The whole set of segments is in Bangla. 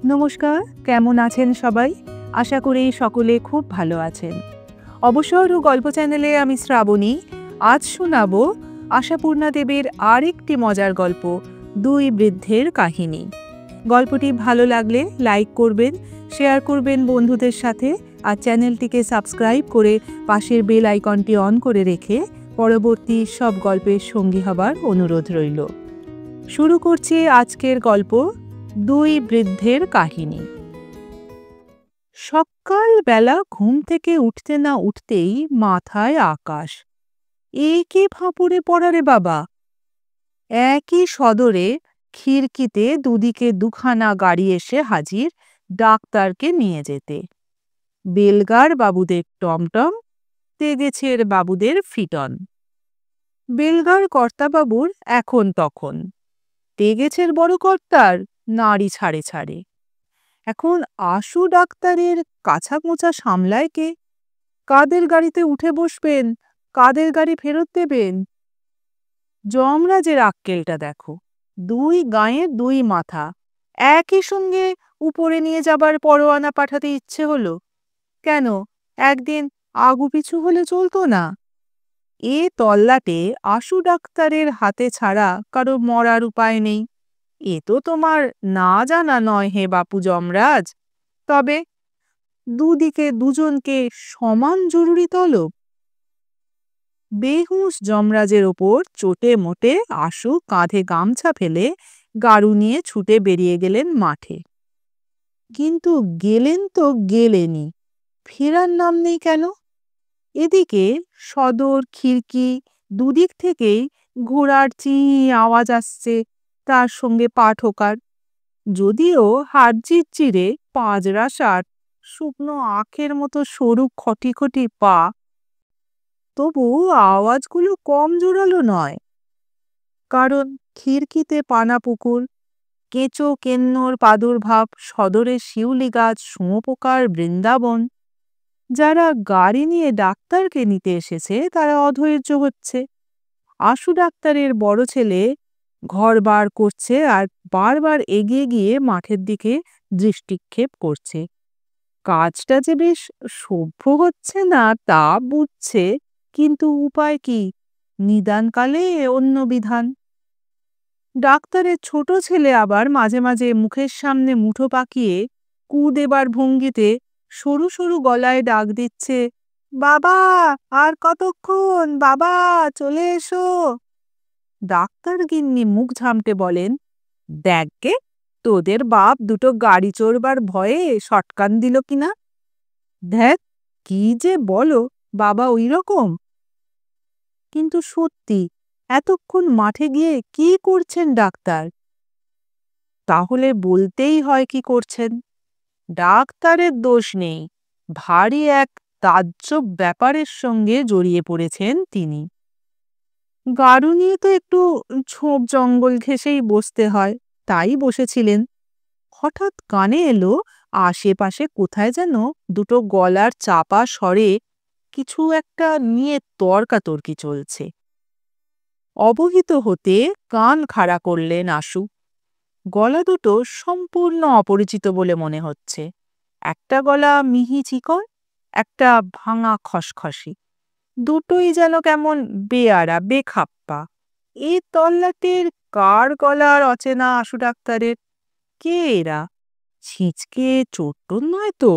নমস্কার, কেমন আছেন সবাই? আশা করি সকলে খুব ভালো আছেন। অবসর ও গল্প চ্যানেলে আমি শ্রাবণী। আজ শোনাব আশাপূর্ণা দেবের আরেকটি মজার গল্প, দুই বৃদ্ধের কাহিনী। গল্পটি ভালো লাগলে লাইক করবেন, শেয়ার করবেন বন্ধুদের সাথে, আর চ্যানেলটিকে সাবস্ক্রাইব করে পাশের বেল আইকনটি অন করে রেখে পরবর্তী সব গল্পের সঙ্গী হবার অনুরোধ রইল। শুরু করছি আজকের গল্প, দুই বৃদ্ধের কাহিনী। সকালবেলা ঘুম থেকে উঠতে না উঠতেই মাথায় আকাশ। এ কি ফাঁপড়ে পড়া রে বাবা! একই সদরে খিড়কিতে দুদিকে দুখানা গাড়ি এসে হাজির ডাক্তারকে নিয়ে যেতে। বেলগার বাবুদের টমটম, তেগেছের বাবুদের ফিটন। বেলগার কর্তাবাবুর এখন তখন, তেগেছের বড় কর্তার নাড়ি ছাড়ে ছাড়ে। এখন আশু ডাক্তারের কাছাকোছা সামলায় কে? কাদের গাড়িতে উঠে বসবেন, কাদের গাড়ি ফেরত দেবেন? যমরাজের আক্কেলটা দেখো, দুই গাঁয়ের দুই মাথা একই সঙ্গে উপরে নিয়ে যাবার পরোয়ানা পাঠাতে ইচ্ছে হলো। কেন, একদিন আগুপিছু হলে চলতো না? এ তল্লাটে আশু ডাক্তারের হাতে ছাড়া কারো মরার উপায় নেই। এ তো তোমার না জানা নয় হে বাপু যমরাজ। তবে দুদিকে দুজনকে সমান জরুরি তলব। বেহুঁশ যমরাজের ওপর চোটে মোটে আশু কাঁধে গামছা ফেলে গাড়ু নিয়ে ছুটে বেরিয়ে গেলেন মাঠে। কিন্তু গেলেন তো গেলেনই, ফেরার নাম নেই কেন? এদিকে সদর খিড়কি দুদিক থেকেই ঘোড়ার চি আওয়াজ আসছে, তার সঙ্গে পা ঠোকার। যদিও হাড়জির চিরে পাঁজরা শার্ট, শুকনো আখের মতো সরু খটি খটি পা, তবু আওয়াজগুলো কম জোরালো নয়। কারণ খিড়কিতে পানা পুকুর, কেঁচো কেন্নর প্রাদুর্ভাব, সদরে শিউলি গাছ, শুঁয়োপোকার বৃন্দাবন। যারা গাড়ি নিয়ে ডাক্তারকে নিতে এসেছে তারা অধৈর্য হচ্ছে। আশু ডাক্তারের বড় ছেলে ঘর বার করছে আর বারবার এগিয়ে গিয়ে মাঠের দিকে দৃষ্টিক্ষেপ করছে। কাজটা যে বেশ সভ্য হচ্ছে না তা বুঝছে, কিন্তু উপায় কি? নিদানকালে অন্য বিধান। ডাক্তারের ছোট ছেলে আবার মাঝে মাঝে মুখের সামনে মুঠো পাকিয়ে কু দেবার ভঙ্গিতে সরু সরু গলায় ডাক দিচ্ছে, বাবা, আর কতক্ষণ, বাবা চলে এসো। ডাক্তার গিন্নি মুখ ঝামটে বলেন, দেখ গে, তোদের বাপ দুটো গাড়ি চড়বার ভয়ে শটকান দিল কিনা। ধ্যাত, কি যে বলো, বাবা ওই রকম। কিন্তু সত্যি, এতক্ষণ মাঠে গিয়ে কি করছেন ডাক্তার? তাহলে বলতেই হয় কি করছেন। ডাক্তারের দোষ নেই, ভারী এক তাজ্জব ব্যাপারের সঙ্গে জড়িয়ে পড়েছেন তিনি। গাড়ু নিয়ে তো একটু ঝোপ জঙ্গল ঘেঁষেই বসতে হয়, তাই বসেছিলেন। হঠাৎ কানে এলো আশেপাশে কোথায় যেন দুটো গলার চাপা স্বরে কিছু একটা নিয়ে তর্কাতর্কি চলছে। অবহিত হতে কান খাড়া করলেন আশু। গলা দুটো সম্পূর্ণ অপরিচিত বলে মনে হচ্ছে। একটা গলা মিহি চিকন, একটা ভাঙা খসখসে। দুটোই যেন কেমন বেয়াড়া বেখাপ্পা। এই তল্লাটের কার গলার অচেনা আশু ডাক্তারের? কে এরা? ছিঁচকে চোট্টন নয় তো?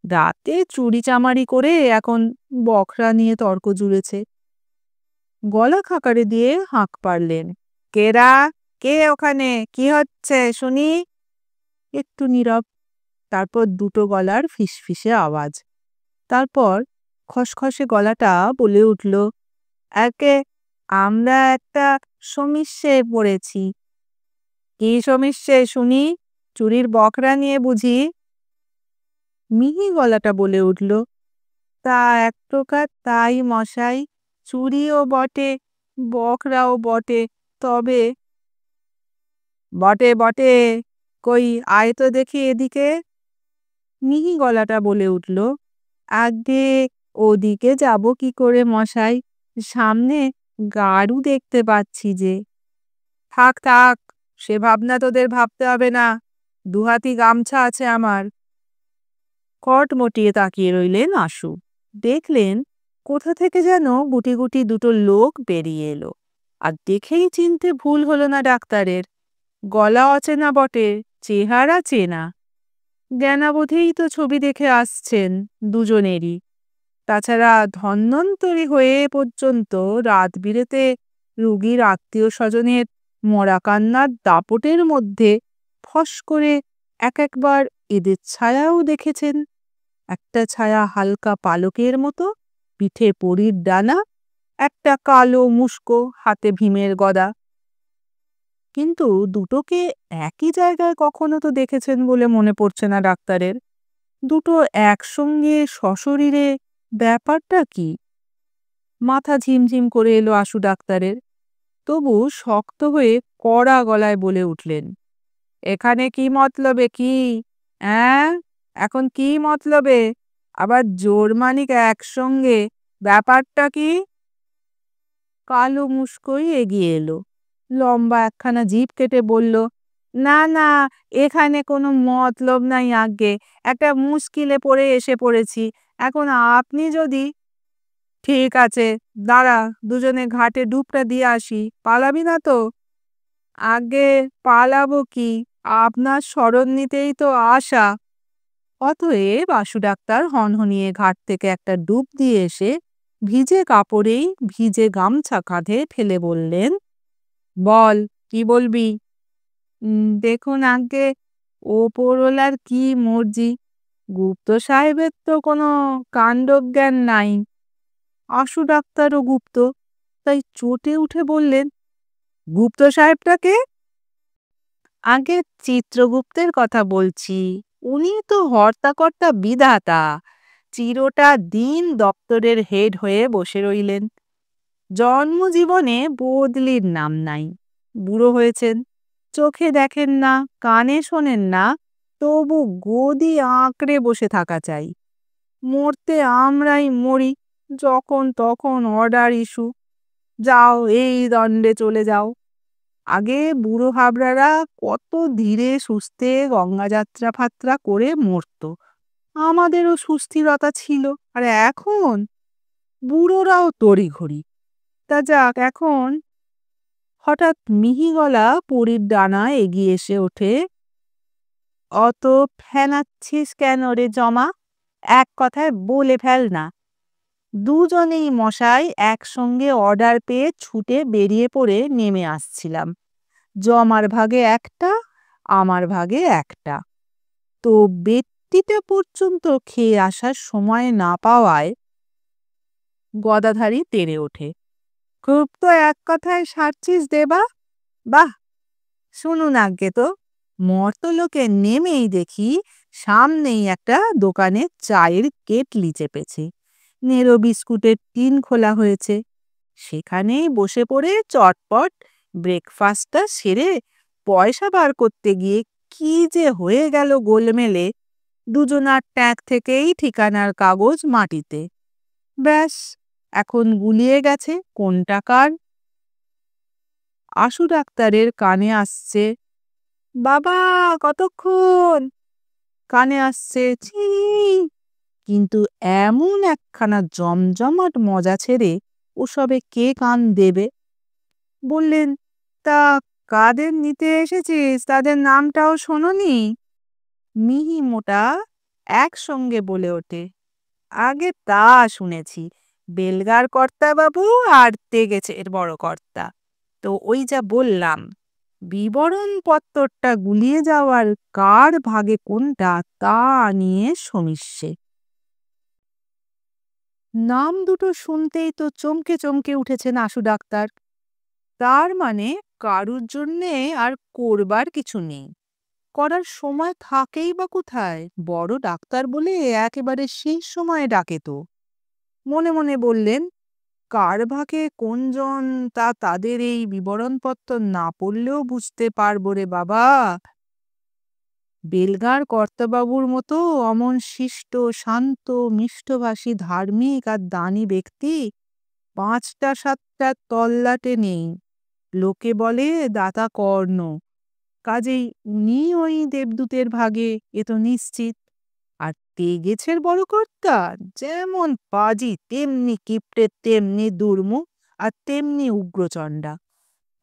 রাতে চুরি চামারি করে এখন বখরা নিয়ে তর্ক জুড়েছে। গলা খাকারে দিয়ে হাঁক পারলেন, কেরা? কে ওখানে? কি হচ্ছে শুনি? একটু নীরব, তারপর দুটো গলার ফিসফিসে আওয়াজ। তারপর খসখসে গলাটা বলে উঠল, একে আমরা একটা সমস্যায় পড়েছি। কি সমস্যা শুনি? চুরির বখরা নিয়ে বুঝি? মিহি গলাটা বলে উঠল, তা এক প্রকার তাই মশাই, চুরিও বটে, বখরাও বটে। তবে বটে বটে, কই আয় তো দেখি এদিকে। মিহি গলাটা বলে উঠল, আগে ওদিকে যাব কি করে মশাই, সামনে গাড়ু দেখতে পাচ্ছি যে। থাক থাক, সে ভাবনা তোদের ভাবতে হবে না। দুহাতি গামছা আছে আমার। কটমটিয়ে তাকিয়ে রইলেন আশু। দেখলেন কোথা থেকে যেন গুটি গুটি দুটো লোক বেরিয়ে এলো। আর দেখেই চিনতে ভুল হলো না ডাক্তারের। গলা অচেনা বটে, চেহারা চেনা। জ্ঞানাবোধেই তো ছবি দেখে আসছেন দুজনেরই। তাছাড়া ধন্বন্তরী হয়ে পর্যন্ত রাত বিরেতে রুগীর আত্মীয় স্বজনের মরা কান্নার দাপটের মধ্যে ফস করে একবার এদের ছায়াও দেখেছেন। একটা ছায়া হালকা পালকের মতো, পিঠে পরীর ডানা, একটা কালো মুস্কো, হাতে ভীমের গদা। কিন্তু দুটোকে একই জায়গায় কখনো তো দেখেছেন বলে মনে পড়ছে না ডাক্তারের। দুটো একসঙ্গে সশরীরে ব্যাপারটা কি? মাথা ঝিমঝিম করে এলো আশু ডাক্তারের। তবু শক্ত হয়ে কড়া গলায় বলে উঠলেন, এখানে কি মতলবে কি? অ্যাঁ, এখন কি মতলবে? আবার জোর মানিক একসঙ্গে, ব্যাপারটা কি? কালো মুস্কোই এগিয়ে এলো, লম্বা একখানা জিভ কেটে বলল, না না, এখানে কোনো মতলব নাই আজ্ঞে, একটা মুশকিলে পড়ে এসে পড়েছি। এখন আপনি যদি... ঠিক আছে, দাঁড়া, দুজনে ঘাটে ডুবটা দিয়ে আসি। পালাবি না তো? আগে পালাবো কি, আপনার শরণ নিতেই তো আসা। অতএব আশু ডাক্তার হনহনিয়ে ঘাট থেকে একটা ডুব দিয়ে এসে ভিজে কাপড়েই ভিজে গামছা কাঁধে ফেলে বললেন, বল, কি বলবি? দেখুন আজ্ঞে, ওপরওয়ালার কি মর্জি, গুপ্ত সাহেবের তো কোনো কাণ্ডজ্ঞান নাই। আশু ডাক্তারও গুপ্ত, তাই চটে উঠে বললেন, গুপ্ত সাহেবটাকে? আগে চিত্রগুপ্তের কথা বলছি। উনি তো হর্তাকর্তা বিধাতা, চিরটা দিন দপ্তরের হেড হয়ে বসে রইলেন। জন্মজীবনে বদলির নাম নাই। বুড়ো হয়েছেন, চোখে দেখেন না, কানে শোনেন না, তবু গদি আঁকড়ে বসে থাকা চাই। মরতে আমরাই মরি, যখন তখন অর্ডার ইস্যু, যাও এই দণ্ডে চলে যাও। আগে বুড়ো হাবড়ারা কত ধীরে সুস্থে গঙ্গাযাত্রা ফাত্রা করে মরত, আমাদেরও সুস্থিরতা ছিল। আর এখন বুড়োরাও তড়িঘড়ি। তা যাক, এখন... হঠাৎ মিহি গলা পরীর ডানা এগিয়ে এসে ওঠে, অত ফেনাচ্ছিস কেন রে জমা? এক কথায় বলে ফেল না। দুজনেই মশাই একসঙ্গে অর্ডার পেয়ে ছুটে বেরিয়ে পড়ে নেমে আসছিলাম। জমার ভাগে একটা, আমার ভাগে একটা। তো ব্যক্তিটা পর্যন্ত খেয়ে আসার সময় না পাওয়ায় গদাধারী তেড়ে ওঠে, খুব তো এক কথায় সারছিস দেবা। বাহ, শুনুন আজ্ঞে তো। মর্তলোকে নেমেই দেখি সামনেই একটা দোকানে চায়ের কেটলি চেপেছে, নেড়ো বিস্কুটের টিন খোলা হয়েছে। সেখানেই বসে পড়ে চটপট ব্রেকফাস্টটা সেরে পয়সা বার করতে গিয়ে কি যে হয়ে গেল গোলমেলে, দুজনার ট্যাঙ্ক থেকেই ঠিকানার কাগজ মাটিতে। ব্যাস, এখন গুলিয়ে গেছে কোনটা কার। আশু ডাক্তারের কানে আসছে, বাবা কতক্ষণ? কানে আসছে ছি, কিন্তু এমন একখানা জমজমাট মজা ছেড়ে ওসবে কে কান দেবে? বললেন, তা কাদের নিতে এসেছিস, তাদের নামটাও শোনোনি? মিহি মোটা একসঙ্গে বলে ওঠে, আগে তা শুনেছি, বেলগার কর্তা বাবু আর তেগেছের বড় কর্তা। তো ওই যা বললাম, বিবরণ পত্তরটা গুলিয়ে যাওয়ার কার ভাগে কোনটা তা নিয়ে সমীস্যে। নাম দুটো শুনতেই তো চমকে চমকে উঠেছেন আশু ডাক্তার। তার মানে কারুর জন্যে আর করবার কিছু নেই, করার সময় থাকেই বা কোথায়? বড় ডাক্তার বলে একেবারে সেই সময়ে ডাকে তো। মনে মনে বললেন, কার ভাগে কোনজন তা তাদের এই বিবরণপত্র না পড়লেও বুঝতে পারবো রে বাবা। বেলগার কর্তাবাবুর মতো অমন শিষ্ট, শান্ত, মিষ্টভাষী, ধার্মিক আর দানী ব্যক্তি 5টা 7টা তল্লাটে নেই। লোকে বলে দাতা কর্ণ। কাজেই উনি ওই দেবদূতের ভাগে, এ তো নিশ্চিত। আর তেগেছের বড় কর্তা যেমন পাজি তেমনি কিপটে, তেমনি দুর্মুখ, আর তেমনি উগ্রচণ্ডা।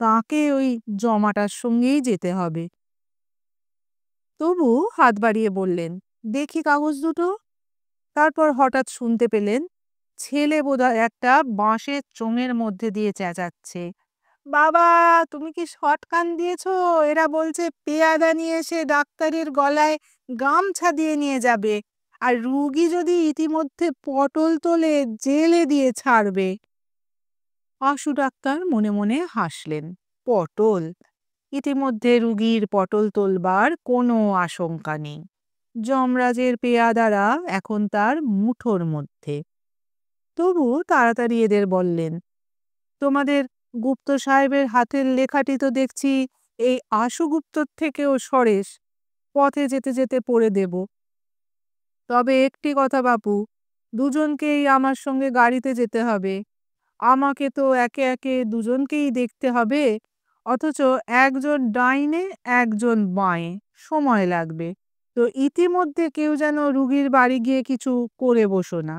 তাকে ওই জমাটার সঙ্গেই যেতে হবে। তবু হাত বাড়িয়ে বললেন, দেখি কাগজ দুটো। তারপর হঠাৎ শুনতে পেলেন ছেলে বোধহয় একটা বাঁশের চোঙের মধ্যে দিয়ে চেঁচাচ্ছে, বাবা, তুমি কি শটকান দিয়েছো? এরা বলছে পেয়াদা নিয়ে এসে ডাক্তারের গলায় গামছা দিয়ে নিয়ে যাবে, আর রুগী যদি ইতিমধ্যে পটল তোলে জেলে দিয়ে ছাড়বে। আশু ডাক্তার মনে মনে হাসলেন। পটল? ইতিমধ্যে রুগীর পটল তোলবার কোনো আশঙ্কা নেই। যমরাজের পেয়াদারা এখন তার মুঠোর মধ্যে। তবু তাড়াতাড়ি এদের বললেন, তোমাদের গুপ্ত সাহেবের হাতের লেখাটি তো দেখছি এই আশু গুপ্তর থেকেও সরেস। পথে যেতে যেতে পড়ে দেব। তবে একটি কথা বাপু, দুজনকেই আমার সঙ্গে গাড়িতে যেতে হবে। আমাকে তো একে একে দুজনকেই দেখতে হবে, অথচ একজন ডাইনে একজন বাঁয়ে, সময় লাগবে। তো ইতিমধ্যে কেউ যেন রুগীর বাড়ি গিয়ে কিছু করে বসো না।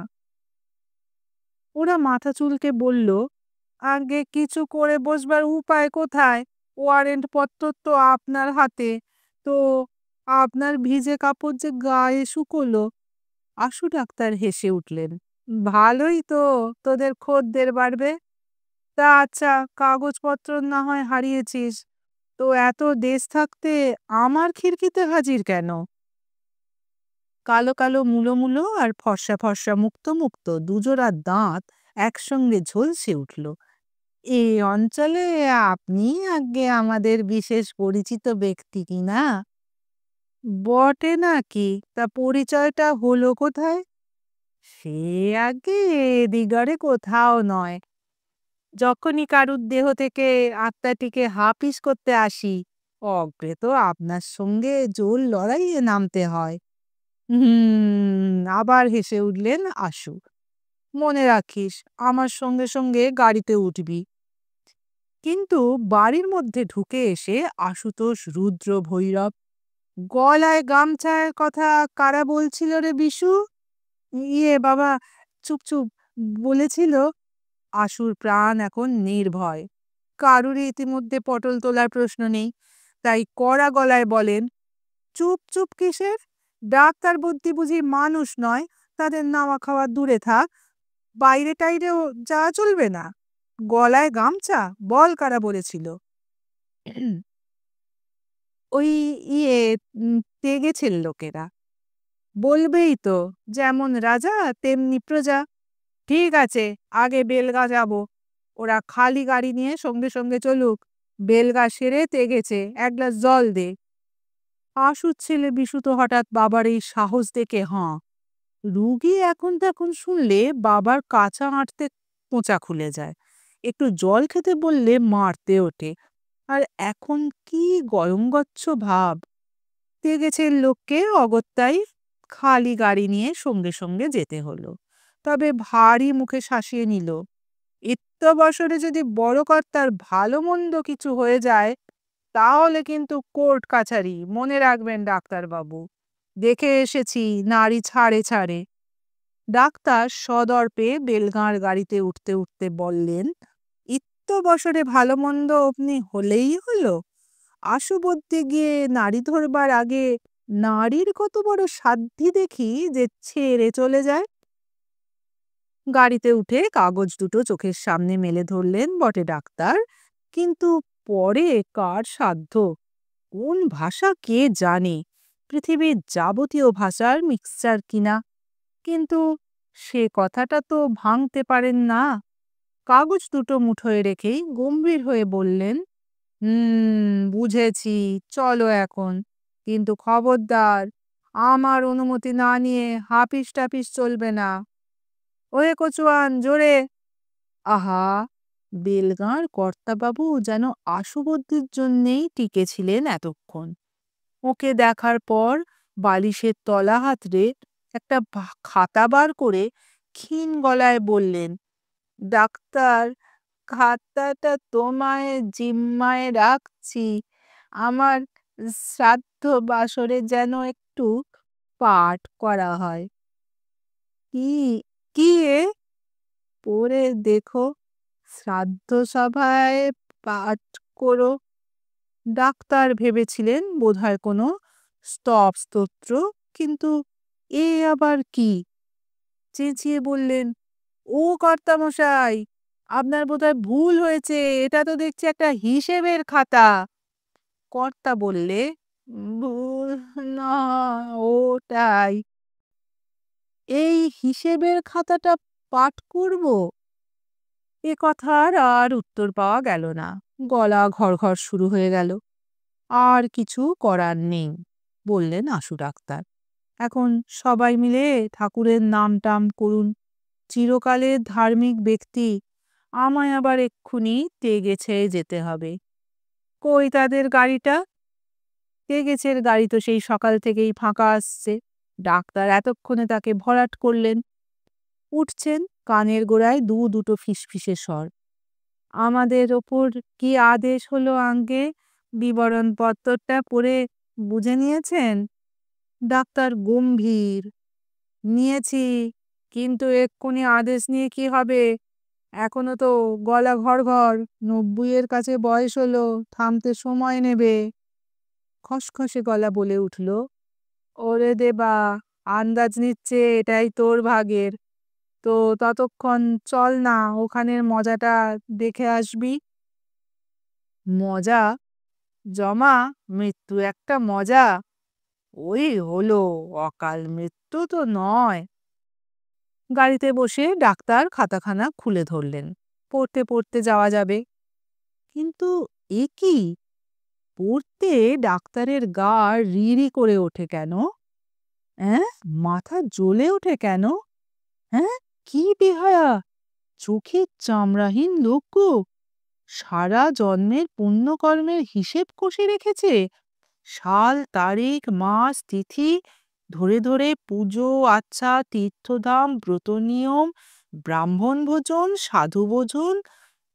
ওরা মাথা চুলকে বলল, আগে কিছু করে বসবার উপায় কোথায়? ওয়ারেন্ট পত্র তো আপনার হাতে। তো আপনার ভিজে কাপড় যে গায়ে শুকোলো। আশু ডাক্তার হেসে উঠলেন, ভালোই তো, তোদের খদ্দের বাড়বে। তা আচ্ছা, কাগজপত্র না হয় হারিয়েছিস, তো এত দেশ থাকতে আমার খিড়কিতে হাজির কেন? কালো কালো মুলো মুলো আর ফর্সা ফর্সা মুক্ত মুক্ত দুজোড়া দাঁত একসঙ্গে ঝলসে উঠল। এই অঞ্চলে আপনি আগে আমাদের বিশেষ পরিচিত ব্যক্তি কিনা? বটে নাকি? তা পরিচয়টা হলো কোথায়? সে আগে এদিগারে কোথাও নয়। যখনই কারুর দেহ থেকে আত্মাটিকে হাপিস করতে আসি, অগ্রে তো আপনার সঙ্গে জোর লড়াইয়ে নামতে হয়। আবার হেসে উঠলেন আশু। মনে রাখিস, আমার সঙ্গে সঙ্গে গাড়িতে উঠবি। কিন্তু বাড়ির মধ্যে ঢুকে এসে আশুতোষ রুদ্র ভৈরব, গলায় গামছার কথা কারা বলছিল রে বিশু? ইয়ে বাবা, চুপ চুপ, বলেছিল। আশুর প্রাণ এখন নির্ভয়। কারুরই ইতিমধ্যে পটল তোলার প্রশ্ন নেই, তাই কড়া গলায় বলেন, চুপ চুপ কিসের? ডাক্তার বুদ্ধি বুঝি মানুষ নয়, তাদের নাওয়া খাওয়া দূরে থাক। বাইরে টাইরেও যাওয়া চলবে না? গলায় গামছা, বল কারা বলেছিল? ওই ইয়ে তেগেছেন লোকেরা। বলবেই তো, যেমন রাজা তেমনি প্রজা। ঠিক আছে, আগে বেলগা যাব। ওরা খালি গাড়ি নিয়ে সঙ্গে সঙ্গে চলুক। বেলগা সেরে তেগেছে, এক গ্লাস জল দে। আশুর ছেলে বিশু তো হঠাৎ বাবার এই সাহস দেখে রুগী এখন তখন শুনলে বাবার কাঁচা হাঁটতে কোঁচা খুলে যায়। একটু জল খেতে বললে মারতে ওঠে। আর এখন কি গয়ঙ্গচ্ছ ভাব! তেগেছের লোককে অগত্যাই খালি গাড়ি নিয়ে সঙ্গে সঙ্গে যেতে হলো। তবে ভারী মুখে শাসিয়ে নিল, বছরে যদি বড় কর্তার ভালো মন্দ কিছু হয়ে যায়, তাহলে কিন্তু কোর্ট কাছারি, মনে রাখবেন ডাক্তারবাবু। দেখে এসেছি নারী ছাড়ে ছাড়ে। ডাক্তার সদর্পে বেলগাঁর গাড়িতে উঠতে উঠতে বললেন, বছরে ভালো মন্দ অমনি হলেই হলো? আশু বলতে গিয়ে নারী ধরবার আগে নারীর কত বড় সাধ্যি দেখি যে ছেড়ে চলে যায়। গাড়িতে উঠে কাগজ দুটো চোখের সামনে মেলে ধরলেন বটে ডাক্তার, কিন্তু পরে কার সাধ্য? কোন ভাষা কে জানে? পৃথিবীর যাবতীয় ভাষার মিক্সচার কিনা। কিন্তু সে কথাটা তো ভাঙতে পারেন না। কাগজ দুটো মুঠোয় রেখেই গম্ভীর হয়ে বললেন, বুঝেছি, চলো এখন। কিন্তু খবরদার, আমার অনুমতি না নিয়ে হাপিস টাপিস চলবে না। ওহে কচুয়ান, জোরে! আহা, বেলগাঁর কর্তাবাবু যেন আশুবুদ্ধির জন্যেই টিকেছিলেন এতক্ষণ। ওকে দেখার পর বালিশের তলা হাতড়ে একটা খাতা বার করে ক্ষীণ গলায় বললেন, ডাক্তার, খাতাটা তোমায় জিম্মায় রাখছি। আমার শ্রাদ্ধ বাসরে যেন একটু পাঠ করা হয়। কি কি এ? পড়ে দেখো, শ্রাদ্ধ সভায় পাঠ করো। ডাক্তার ভেবেছিলেন বোধহয় কোনো স্তব স্তোত্র, কিন্তু এ আবার কি? চেঁচিয়ে বললেন, ও কর্তামশাই, আপনার বোধহয় ভুল হয়েছে, এটা তো দেখছি একটা হিসেবের খাতা। কর্তা বললে, ভুল না, ওটাই। এই হিসেবের খাতাটা পাঠ করব? এ কথার আর উত্তর পাওয়া গেল না। গলা ঘড়ঘড় শুরু হয়ে গেল। আর কিছু করার নেই, বললেন আশু ডাক্তার। এখন সবাই মিলে ঠাকুরের নাম টাম করুন। চিরকালের ধার্মিক ব্যক্তি, আমায় আবার এক্ষুনি তেগেছে যেতে হবে। কই তাদের গাড়িটা? তেগেছের গাড়ি তো সেই সকাল থেকেই ফাঁকা আসছে। ডাক্তার এতক্ষণে তাকে ভরাট করলেন। উঠছেন, কানের গোড়ায় দুটো ফিসফিসে স্বর। আমাদের ওপর কি আদেশ হলো আজ্ঞে? বিবরণপত্রটা পড়ে বুঝে নিয়েছেন? ডাক্তার গম্ভীর, নিয়েছি, কিন্তু এক্ষুনি আদেশ নিয়ে কি হবে? এখনো তো গলা ঘড়ঘড়, ৯০-এর কাছে বয়স হলো, থামতে সময় নেবে। খসখসে গলা বলে উঠল, ওরে দেবা, আন্দাজ নিচ্ছে এটাই তোর ভাগের। তো ততক্ষণ চল না, ওখানের মজাটা দেখে আসবি। মজা? জমা? মৃত্যু একটা মজা? ওই হলো, অকাল মৃত্যু তো নয়। গাড়িতে বসে ডাক্তার খাতাখানা খুলে ধরলেন। পড়তে পড়তে যাওয়া যাবে। কিন্তু এ কি? পড়তে ডাক্তারের গা রিরি করে ওঠে কেন? হ্যাঁ, মাথা জ্বলে ওঠে কেন? হ্যাঁ, কি বেহায়া! চোখের চামড়াহীন লোক গো! সারা জন্মের পুণ্যকর্মের হিসেব কষে রেখেছে। সাল, তারিখ, মাস, তিথি ধরে ধরে পুজো, আচ্ছা, তীর্থধাম, ব্রত নিয়ম, ব্রাহ্মণ ভোজন, সাধু ভোজন,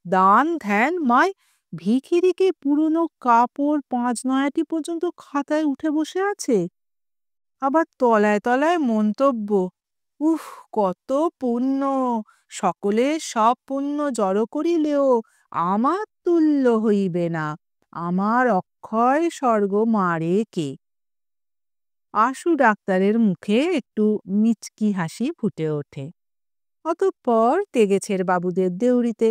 দান ধ্যান, মায় ভিখিরিকে পুরনো কাপড় ৫ নয়াটি পর্যন্ত খাতায় উঠে বসে আছে। আবার তলায় তলায় মন্তব্য, উফ, কত পুণ্য! সকলে সব পুণ্য জড়ো করিলেও আমার তুল্য হইবে না। আমার অক্ষয় স্বর্গ মারে কে? আশু ডাক্তারের মুখে একটু মিচকি হাসি ফুটে ওঠে। অতঃপর তেগেছের বাবুদের দেউড়িতে।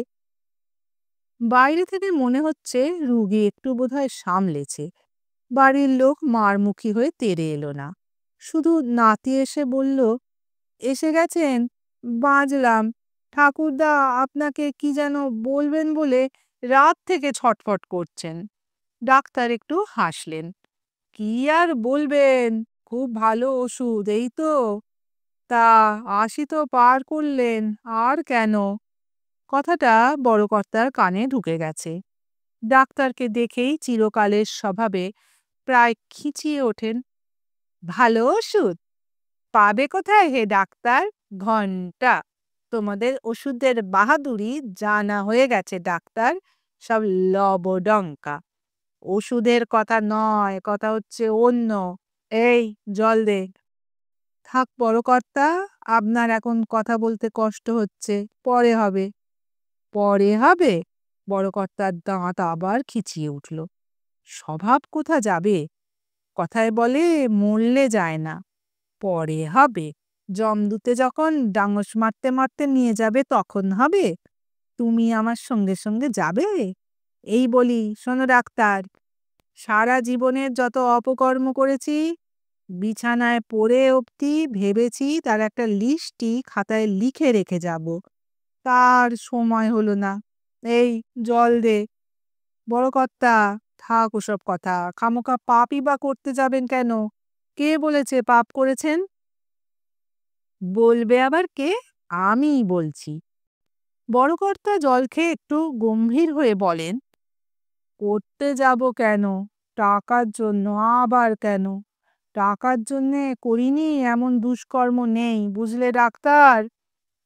বাইরে থেকে মনে হচ্ছে রুগী একটু বোধহয় সামলেছে। বাড়ির লোক মারমুখী হয়ে তেড়ে এলো না। শুধু নাতি এসে বলল, এসে গেছেন? বাঁচলাম। ঠাকুরদা আপনাকে কি যেন বলবেন বলে রাত থেকে ছটফট করছেন। ডাক্তার একটু হাসলেন। কি আর বলবেন, খুব ভালো ওষুধ, এই তো। তা ৮০ তো পার করলেন, আর কেন? কথাটা বড় কর্তার কানে ঢুকে গেছে। ডাক্তারকে দেখেই চিরকালের স্বভাবে প্রায় খিচিয়ে ওঠেন। ভালো ওষুধ পাবে কোথায় হে ডাক্তার? ঘন্টা! তোমাদের ওষুধের বাহাদুরি জানা হয়ে গেছে ডাক্তার, সব লবডঙ্কা। ওষুধের কথা নয়, কথা হচ্ছে অন্য। এই, জল দে। থাক বড় কর্তা, আপনার এখন কথা বলতে কষ্ট হচ্ছে, পরে হবে। পরে হবে? বড় কর্তার দাঁত আবার খিচিয়ে উঠল। স্বভাব কোথা যাবে? কথায় বলে মরলে যায় না। পরে হবে? যমদূতে যখন ডাঙস মারতে মারতে নিয়ে যাবে তখন হবে? তুমি আমার সঙ্গে সঙ্গে যাবে? এই বলি, শোনো ডাক্তার, সারা জীবনের যত অপকর্ম করেছি, বিছানায় পড়ে অবধি ভেবেছি তার একটা লিস্টই খাতায় লিখে রেখে যাব। তার সময় হলো না। এই, জল দে। বড় কর্তা, থাক ওসব কথা, খামোখা পাপই বা করতে যাবেন কেন? কে বলেছে পাপ করেছেন? বলবে আবার কে? আমিই বলছি। বড় কর্তা জল খেয়ে একটু গম্ভীর হয়ে বলেন, করতে যাব কেন? টাকার জন্য। আবার কেন? টাকার জন্যে করিনি এমন দুষ্কর্ম নেই, বুঝলে ডাক্তার।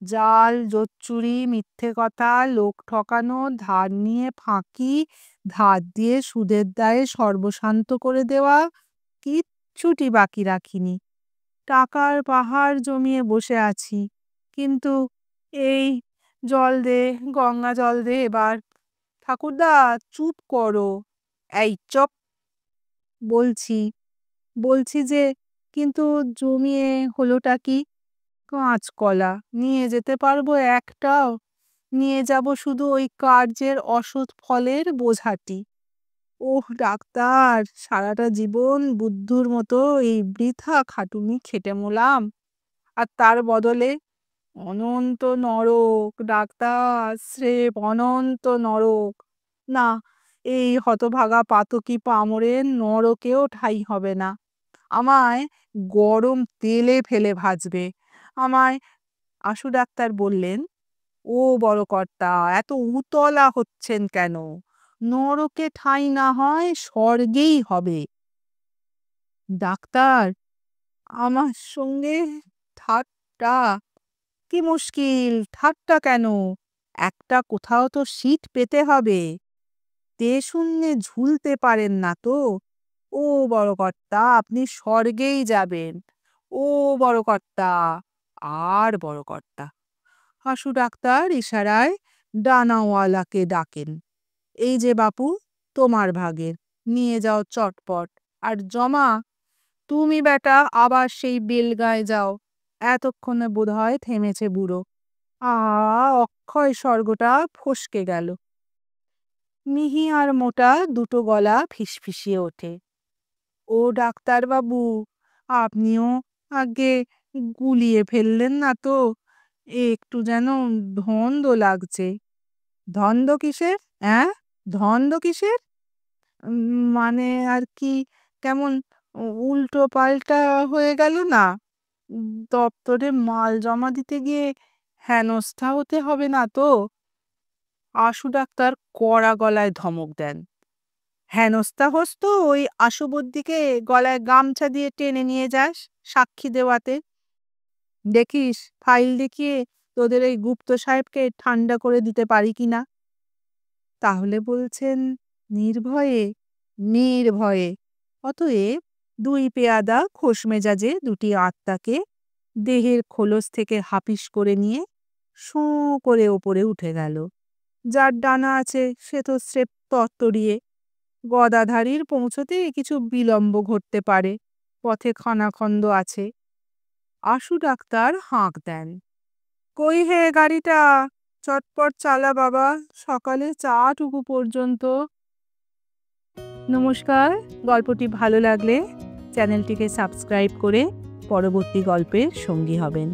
জাল, জোচ্চুরি, মিথ্যে কথা, লোক ঠকানো, ধার নিয়ে ফাঁকি, ধার দিয়ে সুদের দায়ে সর্বশান্ত করে দেওয়া কিচ্ছুটি বাকি রাখিনি। টাকার পাহাড় জমিয়ে বসে আছি, কিন্তু এই জল দে, গঙ্গা জল দে এবার। ঠাকুরদা, চুপ করো। এই চুপ! বলছি বলছি যে, কিন্তু জমিয়ে হলোটা কি? কাঁচকলা নিয়ে যেতে পারবো একটাও? নিয়ে যাব শুধু ওই কার্যের অসৎ ফলের বোঝাটি। ওহ ডাক্তার, সারাটা জীবন বুদ্ধুর মতো এই বৃথা খাটুনি খেটে মোলাম, আর তার বদলে অনন্ত নরক ডাক্তার, স্রেফ অনন্ত নরক। না, এই হতভাগা পাতকী পামরের নরকেও ঠাঁই হবে না। আমায় গরম তেলে ফেলে ভাজবে। আমায়। আশু ডাক্তার বললেন, ও বড় কর্তা, এত উতলা হচ্ছেন কেন? নরকে ঠাঁই না হয় স্বর্গেই হবে। ডাক্তার, আমার সঙ্গে ঠাট্টা? কি মুশকিল, ঠাট্টা কেন? একটা কোথাও তো সিট পেতে হবে। তে শূন্যে ঝুলতে পারেন না তো? ও বড় কর্তা, আপনি স্বর্গেই যাবেন। ও বড় কর্তা, আর বড় কর্তা। হাসু ডাক্তার ইশারায় ডানাওয়ালাকে ডাকেন। এই যে বাপু, তোমার ভাগের, নিয়ে যাও চটপট। আর জমা, তুমি বেটা আবার সেই বেলগায় যাও। এতক্ষণে বোধহয় থেমেছে বুড়ো। অক্ষয় স্বর্গটা ফসকে গেল। মিহি আর মোটা দুটো গলা ফিসফিসিয়ে ওঠে। ও ডাক্তারবাবু, আপনিও আগে গুলিয়ে ফেললেন না তো? একটু যেন ধন্দ লাগছে। ধন্দ কিসের? হ্যাঁ, ধন্দ কিসের? মানে আর কি, কেমন উল্টো পাল্টা হয়ে গেল না? দপ্তরে মাল জমা দিতে গিয়ে হেনস্থা হতে হবে না তো? আশু ডাক্তার কড়া গলায় ধমক দেন। হেনস্থা হোস তো ওই আশুবুদ্দিকে গলায় গামছা দিয়ে টেনে নিয়ে যাস সাক্ষী দেওয়াতে। দেখিস ফাইল দেখিয়ে তোদের এই গুপ্ত সাহেবকে ঠান্ডা করে দিতে পারি কিনা। তাহলে বলছেন নির্ভয়ে? নির্ভয়ে। অতএব দুই পেয়াদা খোশ মেজাজে দুটি আত্মাকে দেহের খোলস থেকে হাপিস করে নিয়ে শোঁ করে ওপরে উঠে গেল। যার ডানা আছে সে তো স্রেফ তত্তরিয়ে। গদাধারীর পৌঁছতে কিছু বিলম্ব ঘটতে পারে, পথে খানাখন্দ আছে। আশু ডাক্তার হাঁক দেন, কই হে গাড়িটা, চটপট চালা বাবা, সকালে চাটুকু পর্যন্ত। নমস্কার। গল্পটি ভালো লাগলে চ্যানেলটিকে সাবস্ক্রাইব করে পরবর্তী গল্পের সঙ্গী হবেন।